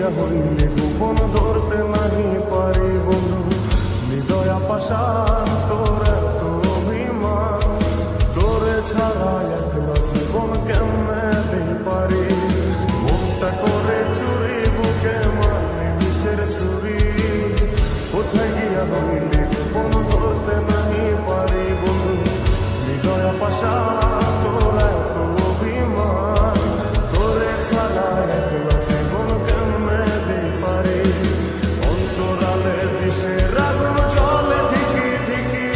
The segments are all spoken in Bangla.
গিয়া হইলে গোপন ধরতে নাহি পারি বন্ধু, হৃদয় পাষাণ তোর এত অভিমান, তোরে ছাড়া একলা জীবন কেমনে দে পারি। মনটা করে চুরি বুকে মারলি বিষের ছুরি, কোথায় গিয়া হইলে গোপন ধরতে নাহি পারি বন্ধু, হৃদয় পাষাণ তোর এত অভিমান, তোরে ছাড়া একলা জীবন কেমনে দে পারি। অন্তরালে বিষের আগুন জ্বলে ধিকি ধিকি,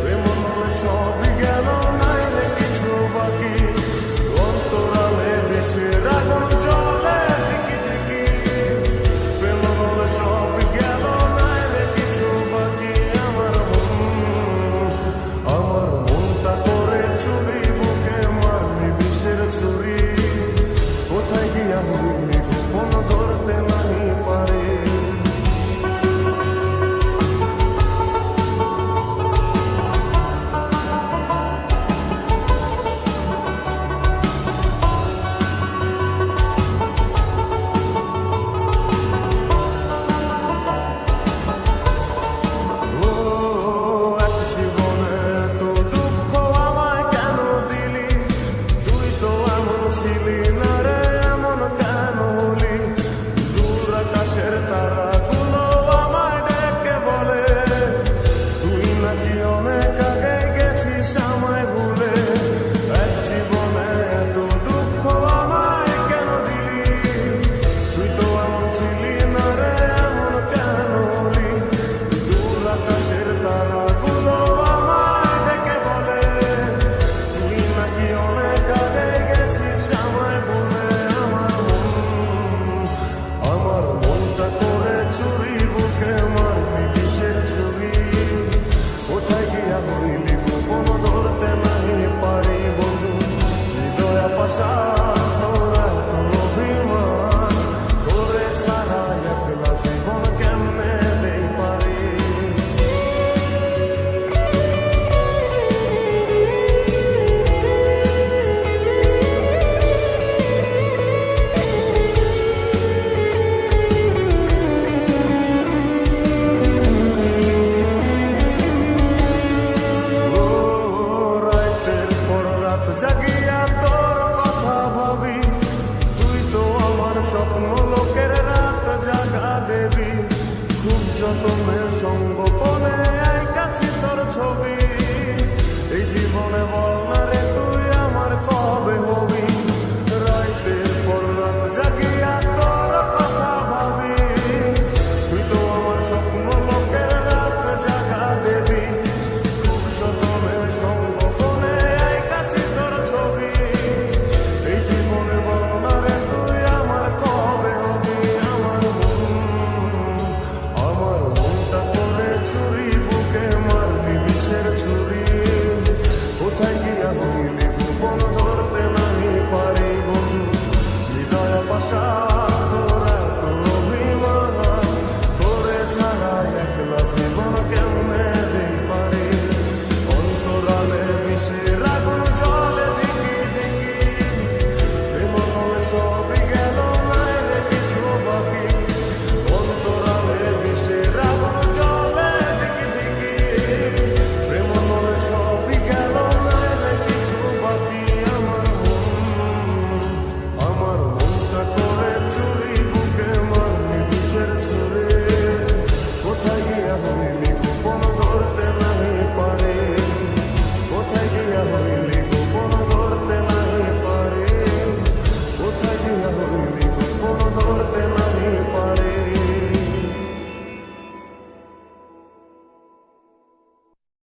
প্রেম মনে সবই গেল নাই রে কিছু বাকি। অন্তরালে বিষের আগুন জ্বলে ধিকি ধিকি, প্রেম মনে সবই গেল নাই রে কিছু বাকি। আমার মনটা করে চুরি বুকে মারলি বিষের ছুরি, কোথায় গিয়া হইলি গোপন ধরতে নাহি পারি। ও এক জীবনে এত দুঃখ আমায় কেন দিলি, তুই তো এমন ছিলি না রে এমন কেন হলি। দূর আকাশের তারাগুলো আমায় ডেকে বলে, তুই নাকি অনেক আগে গেছিস আমায় ভুলে। এক জীবনে এত দুঃখ আমায় কেন দিলি, তুই তো এমন ছিলি না রে এমন কেন হলি। দূর আকাশের তারাগুলো আমায় ডেকে বলে, তুই নাকি অনেক আগে গেছিস আমায় ভুলে। আমার মনটা করে চুরি বুকে মারলি বিষের ছুরি, কোথায় গিয়া হইলি গোপন ধরতে নাহি পারি বন্ধু, হৃদয় পাষাণ